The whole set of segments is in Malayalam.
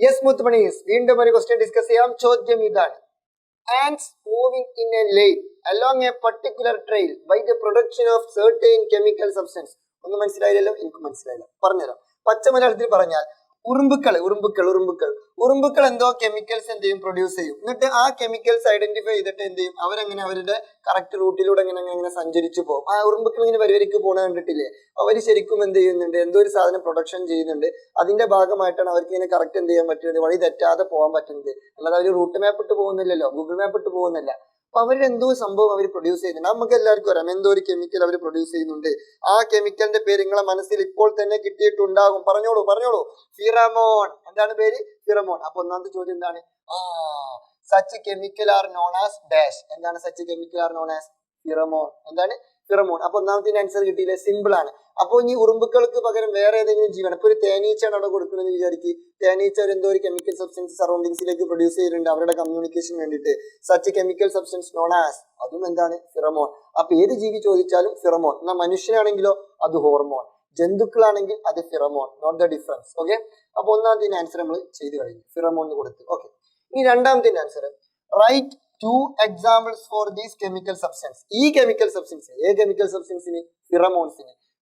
യെസ് മുത്തുമണീസ്, വീണ്ടും ഒരു ക്വസ്റ്റ്യൻ ഡിസ്കസ് ചെയ്യാം. ചോദ്യം ഇതാണ്: ants moving in a lane along a particular trail by the production of certain chemical substance. ഒന്നും മനസ്സിലായില്ലല്ലോ? എനിക്ക് മനസ്സിലായില്ല, പറഞ്ഞുതരാം. പച്ച മലയാളത്തിൽ പറഞ്ഞാൽ ഉറുമ്പുക്കൾ എന്തോ കെമിക്കൽസ് എന്ത് ചെയ്യും, പ്രൊഡ്യൂസ് ചെയ്യും. എന്നിട്ട് ആ കെമിക്കൽസ് ഐഡന്റിഫൈ ചെയ്തിട്ട് എന്ത് ചെയ്യും, അവരെങ്ങനെ അവരുടെ കറക്റ്റ് റൂട്ടിലൂടെ അങ്ങനെ സഞ്ചരിച്ചു പോകും. ആ ഉറുമ്പുക്കൾ ഇങ്ങനെ വരിവരിക്ക് പോണ കണ്ടിട്ടില്ലേ? അവർ ശരിക്കും എന്ത് ചെയ്യുന്നുണ്ട്, എന്തോ ഒരു സാധനം പ്രൊഡക്ഷൻ ചെയ്യുന്നുണ്ട്. അതിന്റെ ഭാഗമായിട്ടാണ് അവർക്ക് ഇങ്ങനെ കറക്റ്റ് എന്ത് ചെയ്യാൻ പറ്റുന്നത്, വഴി തെറ്റാതെ പോകാൻ പറ്റുന്നത്. അല്ലാതെ അവർ റൂട്ട് മാപ്പ് ഇട്ട് പോകുന്നില്ലല്ലോ, ഗൂഗിൾ മാപ്പ് ഇട്ട് പോകുന്നില്ല. അപ്പൊ അവരുടെ എന്തോ സംഭവം അവർ പ്രൊഡ്യൂസ് ചെയ്യുന്നുണ്ട്. നമുക്ക് എല്ലാവർക്കും അറിയാം എന്തോ ഒരു കെമിക്കൽ അവർ പ്രൊഡ്യൂസ് ചെയ്യുന്നുണ്ട്. ആ കെമിക്കലിന്റെ പേര് നിങ്ങളെ മനസ്സിൽ ഇപ്പോൾ തന്നെ കിട്ടിയിട്ടുണ്ടാകും. പറഞ്ഞോളൂ. ഫിറമോൺ. എന്താണ് പേര്? ഫിറമോൺ. അപ്പൊ ഒന്നാമത്തെ ചോദ്യം എന്താണ്? Such chemical are known as dash. എന്താണ് such chemical are known as? Pheromone. എന്താണ്? ഫിറമോൺ. അപ്പൊ ഒന്നാമത്തെ ആൻസർ കിട്ടിയില്ലേ? സിമ്പിൾ ആണ്. അപ്പോൾ ഈ ഉറുമ്പുക്കൾക്ക് പകരം വേറെ ഏതെങ്കിലും ജീവൻ, ഇപ്പൊ ഒരു തേനീച്ചയാണ് അവിടെ കൊടുക്കുന്നത് വിചാരിക്കും. തേനീച്ച എന്തോ ഒരു കെമിക്കൽ സബ്സ്റ്റൻസ് സറൗണ്ടിങ്സിലേക്ക് പ്രൊഡ്യൂസ് ചെയ്തിട്ടുണ്ട് അവരുടെ കമ്മ്യൂണിക്കേഷൻ വേണ്ടിയിട്ട്. Such chemical substance known as, അതും എന്താണ്? ഫിറമോൺ. അപ്പൊ ഏത് ജീവി ചോദിച്ചാലും ഫിറമോൺ. എന്നാൽ മനുഷ്യനാണെങ്കിലോ അത് ഹോർമോൺ, ജന്തുക്കളാണെങ്കിൽ അത് pheromone. Note the difference. Okay. അപ്പൊ ഒന്നാമത്തെ ആൻസർ നമ്മൾ ചെയ്ത് കഴിഞ്ഞു, ഫിറമോൺ എന്ന് കൊടുത്ത്. ഓക്കെ. ഇനി രണ്ടാമത്തെ answer, write 2 examples for these chemical substance. ഈ കെമിക്കൽ സബ്സ്റ്റൻസ്, ഏത് കെമിക്കൽ സബ്സ്റ്റൻസിന്?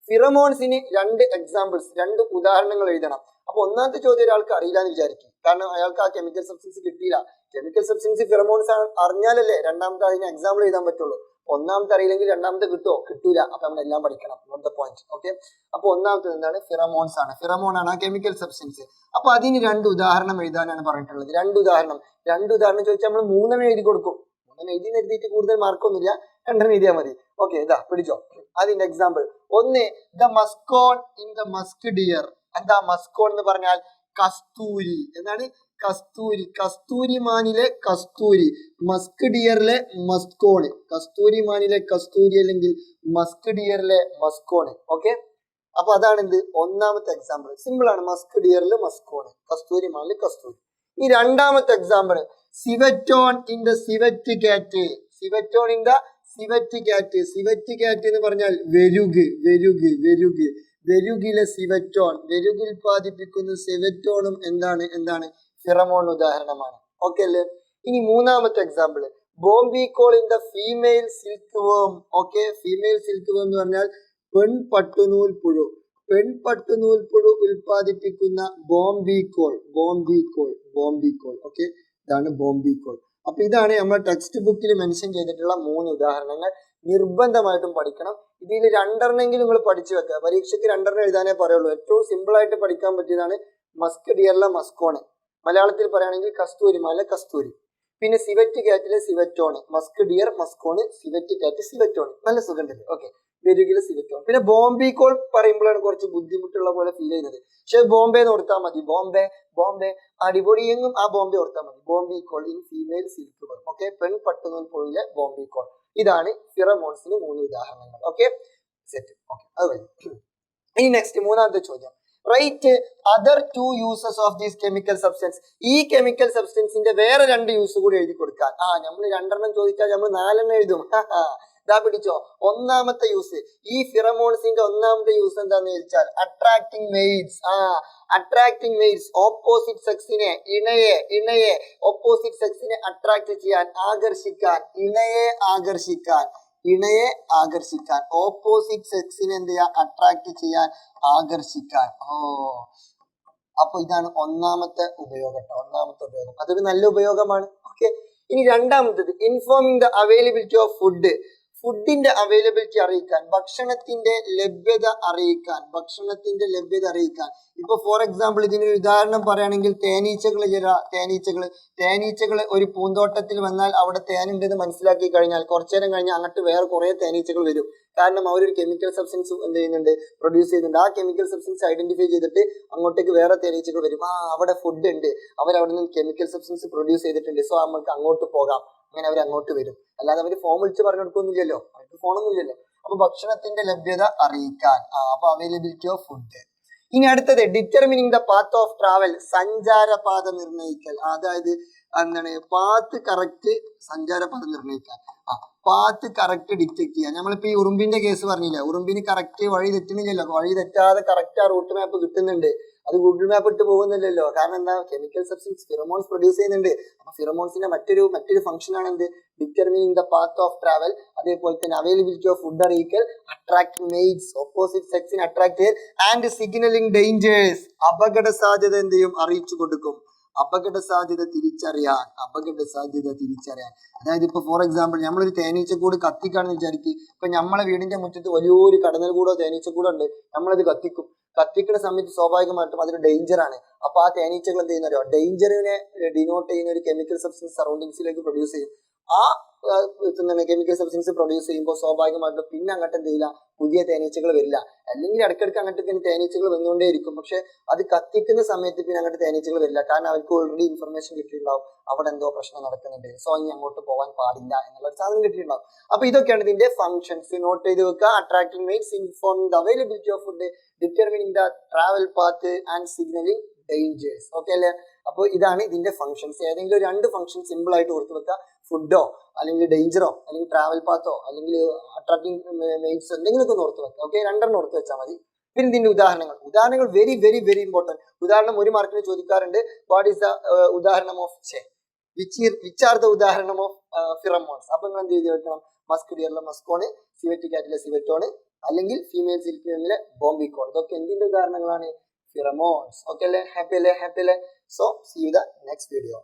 ഫിറമോൺസിന് 2 എക്സാമ്പിൾസ്, 2 ഉദാഹരണങ്ങൾ എഴുതണം. അപ്പൊ ഒന്നാമത്തെ ചോദ്യം ഒരാൾക്ക് അറിയില്ല എന്ന് വിചാരിക്കും, കാരണം അയാൾക്ക് ആ കെമിക്കൽ സബ്സ്റ്റൻസ് കിട്ടിയില്ല. കെമിക്കൽ സബ്സ്റ്റൻസ് ഫിറമോൺസ് അറിഞ്ഞാലല്ലേ രണ്ടാമത്തെ അതിന് എക്സാമ്പിൾ എഴുതാൻ പറ്റുള്ളൂ. ഒന്നാമത്തെ അറിയില്ലെങ്കിൽ രണ്ടാമത്തെ കിട്ടൂല. അപ്പൊ നമ്മൾ എല്ലാം പഠിക്കണം. Note the point. ഓക്കെ. അപ്പൊ ഒന്നാമത്തെ എന്താണ്? ഫിറമോൺസ് ആണ്. ഫിറമോൺ ആണ് ആ കെമിക്കൽ സബ്സ്റ്റൻസ്. അപ്പൊ അതിന് 2 ഉദാഹരണം എഴുതാനാണ് പറഞ്ഞിട്ടുള്ളത്. 2 ഉദാഹരണം ചോദിച്ചാൽ നമ്മൾ 3 എഴുതി കൊടുക്കും. 3 എഴുതിയിട്ട് കൂടുതൽ മാർക്കൊന്നുമില്ല, 2 എഴുതിയാൽ മതി. ഓക്കെ, ഇതാ പിടിച്ചോ. അതിന്റെ എക്സാമ്പിൾ ഒന്ന്, the muscone in the musk deer. എന്താ മസ്കോൺ എന്ന് പറഞ്ഞാൽ? കസ്തൂരി. എന്താണ്? കസ്തൂരി മാനിലെ കസ്തൂരി, മസ്ക് ഡിയറിലെ മസ്കോണ്. കസ്തൂരി മാനിലെ കസ്തൂരി അല്ലെങ്കിൽ മസ്ക് ഡിയറിലെ മസ്കോണ്. ഓക്കെ. അപ്പൊ അതാണ് എന്ത്? ഒന്നാമത്തെ എക്സാമ്പിൾ. സിമ്പിൾ ആണ്. മസ്ക് ഡിയറിലെ മസ്കോണ്, കസ്തൂരി മാനിലെ കസ്തൂരി. ഈ രണ്ടാമത്തെ example, civetone in the civet കാറ്റ്. സിവറ്റോൺ ഇൻ ദ സിവറ്റ് കാറ്റ്. സിവറ്റ് കാറ്റ് എന്ന് പറഞ്ഞാൽ വെരുകിലെ സിവറ്റോൺ. വെരുക് ഉൽപ്പാദിപ്പിക്കുന്ന സിവറ്റോണും എന്താണ്? ഫിറമോൺ ഉദാഹരണമാണ്. ഓക്കെ അല്ലേ? ഇനി മൂന്നാമത്തെ example, ബോംബിക്കോൾ in the female silk വേം. ഓക്കെ. ഫീമെയിൽ സിൽക്ക് വേം എന്ന് പറഞ്ഞാൽ പെൺപട്ടുനൂൽ പുഴു ഉൽപ്പാദിപ്പിക്കുന്ന ബോംബിക്കോൾ. ഓക്കെ, ഇതാണ് ബോംബിക്കോൾ. അപ്പൊ ഇതാണ് നമ്മുടെ ടെക്സ്റ്റ് ബുക്കിൽ മെൻഷൻ ചെയ്തിട്ടുള്ള 3 ഉദാഹരണങ്ങൾ. നിർബന്ധമായിട്ടും പഠിക്കണം. ഇതിൽ 2 എണ്ണമെങ്കിലും നിങ്ങൾ പഠിച്ചു വെക്കുക. പരീക്ഷയ്ക്ക് 2 എണ്ണം എഴുതാനേ പറയുള്ളൂ. ഏറ്റവും സിമ്പിൾ ആയിട്ട് പഠിക്കാൻ പറ്റിയതാണ് മസ്ക് ഡിയറിലെ മസ്കോണ്. മലയാളത്തിൽ പറയുകയാണെങ്കിൽ കസ്തൂരി മാനിലെ കസ്തൂരി. പിന്നെ സിവറ്റ് കാറ്റിലെ സിവറ്റോണ്. മസ്ക് ഡിയർ മസ്കോണ്, സിവറ്റ് കാറ്റ് സിവറ്റോണ്. നല്ല സുഖമുണ്ടല്ലേ? ഓക്കെ. വെരുകിലെ സിവറ്റോൺ. പിന്നെ ബോംബിക്കോൾ പറയുമ്പോഴാണ് കുറച്ച് ബുദ്ധിമുട്ടുള്ള പോലെ ഫീൽ ചെയ്യുന്നത്. പക്ഷെ ബോംബെ എന്ന് ഓർത്താൽ മതി. ബോംബെ അടിപൊളി എങ്ങും ആ ബോംബെ ഓർത്താൽ മതി. ബോംബിക്കോൾ ഇൻ ഫീമെയിൽ സിൽക്ക് വേം. ഓക്കെ. പെൺപട്ടുനൂൽ പുഴുവിലെ ബോംബിക്കോൾ. ഇതാണ് ഫിറമോൺസിന് 3 ഉദാഹരണങ്ങൾ. Okay, set. ഓക്കെ, അത് കഴിഞ്ഞു. ഇനി നെക്സ്റ്റ് മൂന്നാമത്തെ ചോദ്യം, write other 2 uses of these chemical substance. ഈ കെമിക്കൽ സബ്സ്റ്റൻസിന്റെ വേറെ 2 യൂസ് കൂടി എഴുതി കൊടുക്കാൻ. നമ്മൾ 2 എണ്ണം ചോദിച്ചാൽ നമ്മൾ 4 എണ്ണം എഴുതും. ഇതാ പിടിച്ചോ. ഒന്നാമത്തെ യൂസ്, ഈ ഫിറമോൺസിന്റെ ഒന്നാമത്തെ യൂസ് എന്താന്ന് ചോദിച്ചാൽ അട്രാക്ടിങ് മെയ്റ്റ്സ്. ഓപ്പോസിറ്റ് സെക്സിനെ, ഇണയെ ഓപ്പോസിറ്റ് സെക്സിനെ അട്രാക്ട് ചെയ്യാൻ, ആകർഷിക്കാൻ. ഇണയെ ആകർഷിക്കാൻ. ഓപ്പോസിറ്റ് സെക്സിനെ എന്ത് ചെയ്യാൻ? അട്രാക്ട് ചെയ്യാൻ, ആകർഷിക്കാൻ. അപ്പൊ ഇതാണ് ഒന്നാമത്തെ ഉപയോഗം. അതൊരു നല്ല ഉപയോഗമാണ്. ഓക്കെ. ഇനി രണ്ടാമത്തത്, informing the availability of food. ഫുഡിന്റെ അവൈലബിലിറ്റി അറിയിക്കാൻ, ഭക്ഷണത്തിന്റെ ലഭ്യത അറിയിക്കാൻ. ഇപ്പൊ ഫോർ എക്സാമ്പിൾ ഇതിനൊരു ഉദാഹരണം പറയുകയാണെങ്കിൽ തേനീച്ചകൾ ഒരു പൂന്തോട്ടത്തിൽ വന്നാൽ അവിടെ തേനുണ്ടെന്ന് മനസ്സിലാക്കി കഴിഞ്ഞാൽ കുറച്ചു നേരം കഴിഞ്ഞാൽ അങ്ങോട്ട് വേറെ കുറെ തേനീച്ചകൾ വരും. കാരണം അവരൊരു കെമിക്കൽ സബ്സ്റ്റൻസ് എന്ത് ചെയ്യുന്നുണ്ട്? പ്രൊഡ്യൂസ് ചെയ്യുന്നുണ്ട്. ആ കെമിക്കൽ സബ്സ്റ്റൻസ് ഐഡന്റിഫൈ ചെയ്തിട്ട് അങ്ങോട്ടേക്ക് വേറെ തേനീച്ചകൾ വരും. അവിടെ ഫുഡ് ഉണ്ട്, അവരവിടെ നിന്ന് കെമിക്കൽ സബ്സ്റ്റൻസ് പ്രൊഡ്യൂസ് ചെയ്തിട്ടുണ്ട്, സോ നമ്മൾക്ക് അങ്ങോട്ട് പോകാം. അങ്ങനെ അവർ അങ്ങോട്ട് വരും. അല്ലാതെ അവർ ഫോൺ വിളിച്ച് പറഞ്ഞു കൊടുക്കൊന്നുമില്ലല്ലോ, അവർക്ക് ഫോണൊന്നുമില്ലല്ലോ. അപ്പൊ ഭക്ഷണത്തിന്റെ ലഭ്യത അറിയിക്കാൻ. അപ്പൊ അവൈലബിലിറ്റി ഓഫ് ഫുഡ്. ഇനി അടുത്തത്, determining the path of travel. സഞ്ചാരപാത നിർണ്ണയിക്കൽ. അതായത് എന്താണ്? പാത്ത് കറക്റ്റ്, സഞ്ചാരപാത നിർണ്ണയിക്കാൻ. പാത്ത് കറക്റ്റ് ഡിറ്റക്ട് ചെയ്യാൻ. നമ്മളിപ്പോ ഈ ഉറുമ്പിന്റെ കേസ് പറഞ്ഞില്ല, ഉറുമ്പിന് കറക്റ്റ് വഴി തെറ്റുന്നില്ലല്ലോ. വഴി തെറ്റാതെ കറക്റ്റ് ആ റൂട്ട് മാപ്പ് കിട്ടുന്നുണ്ട്. അത് ഗൂഗിൾ മാപ്പ് ഇട്ട് പോകുന്നില്ലല്ലോ. കാരണം എന്താ, കെമിക്കൽ സബ്സ്റ്റൻസ് ഫിറമോൺസ് പ്രൊഡ്യൂസ് ചെയ്യുന്നുണ്ട്. അപ്പൊ ഫിറമോൺസിന്റെ മറ്റൊരു ഫംഗ്ഷൻ ആണ് എന്ത്, determining the path of travel. അതേപോലെ തന്നെ availability of food are equal, attracting mates, opposite സെക്സിന് അട്രാക്ട് ആൻഡ് സിഗ്നലിംഗ് ഡേഞ്ചേഴ്സ്. അപകട സാധ്യത എന്ത് ചെയ്യും, അറിയിച്ചു കൊടുക്കും. അപകട സാധ്യത തിരിച്ചറിയാൻ. അതായത് ഇപ്പൊ ഫോർ എക്സാമ്പിൾ നമ്മളൊരു തേനീച്ചക്കൂട് കത്തിക്കാണെന്ന് വിചാരിക്കും. ഇപ്പൊ നമ്മളെ വീടിന്റെ മുറ്റത്ത് വലിയൊരു കടന്നൽ കൂടോ തേനീച്ചക്കൂടോ ഉണ്ട്, നമ്മളത് കത്തിക്കുന്ന സമയത്ത് സ്വാഭാവികമായിട്ടും അതൊരു ഡേഞ്ചർ ആണ്. അപ്പൊ ആ തേനീച്ചകൾ എന്ത് ചെയ്യുന്നോ, ഡേഞ്ചറിനെ ഡിനോട്ട് ചെയ്യുന്ന ഒരു കെമിക്കൽ സബ്സ്റ്റൻസ് സറൗണ്ടിങ്സിലേക്ക് പ്രൊഡ്യൂസ് ചെയ്യും. ആ കെമിക്കൽ സബ്സ്റ്റൻസ് പ്രൊഡ്യൂസ് ചെയ്യുമ്പോൾ സ്വാഭാവികമായിട്ടും പിന്നെ അങ്ങോട്ട് എന്ത് ചെയ്യില്ല, പുതിയ തേനീച്ചകൾ വരില്ല. അല്ലെങ്കിൽ ഇടയ്ക്കിടയ്ക്ക് അങ്ങോട്ട് തേനീച്ചകൾ വന്നുകൊണ്ടേയിരിക്കും. പക്ഷെ അത് കത്തിക്കുന്ന സമയത്ത് പിന്നെ അങ്ങോട്ട് തേനീച്ചകൾ വരില്ല. കാരണം അവർക്ക് ഓൾറെഡി ഇൻഫർമേഷൻ കിട്ടിയിട്ടുണ്ടാവും, അവിടെ എന്തോ പ്രശ്നം നടക്കുന്നുണ്ട്, സോ ഇനി അങ്ങോട്ട് പോകാൻ പാടില്ല എന്നുള്ള ഒരു സാധനം കിട്ടിയിട്ടുണ്ടാവും. അപ്പൊ ഇതൊക്കെയാണ് ഇതിന്റെ ഫംഗ്ഷൻസ്. നോട്ട് ചെയ്ത് വെക്കുക. Attracting mates, informing the availability of food, determining the travel path and signalling dangers. Okay അല്ലേ? അപ്പോൾ ഇതാണ് ഇതിന്റെ ഫംഗ്ഷൻസ്. ഏതെങ്കിലും 2 ഫംഗ്ഷൻ സിമ്പിൾ ആയിട്ട് ഓർത്ത് വെക്കുക. ഫുഡോ അല്ലെങ്കിൽ ഡേഞ്ചറോ അല്ലെങ്കിൽ ട്രാവൽ പാത്തോ അല്ലെങ്കിൽ അട്രാക്ടിങ് മെയ്റ്റ്സ് എന്തെങ്കിലുമൊക്കെ ഒന്ന് ഓർത്ത് വെക്കുക. ഓക്കെ, 2 ഓർത്ത് വെച്ചാൽ മതി. പിന്നെ ഇതിന്റെ ഉദാഹരണങ്ങൾ വെരി വെരി വെരി ഇമ്പോർട്ടന്റ്. ഉദാഹരണം 1 മാർക്കിന് ചോദിക്കാറുണ്ട്. വാട്ട് ഈസ് ദ ഉദാഹരണം ഓഫ് വിച്ച് ആർ ദ ഉദാഹരണം ഓഫ് ഫിറമോൺസ്. അപ്പൊ നിങ്ങൾ എന്ത് ചെയ്ത് വെക്കണം, മസ്ക് ഡിയറിലെ മസ്കോണ്, സിവറ്റി കാറ്റിലെ സിവറ്റോണ്, അല്ലെങ്കിൽ ഫീമെയിൽ സിൽക്കിലെ ബോംബിക്കോൺ. ഇതൊക്കെ എന്തിന്റെ ഉദാഹരണങ്ങളാണ്, ഫിറമോൺസ്. ഓക്കെ അല്ലേ? ഹാപ്പി അല്ലേ? So see you the next video.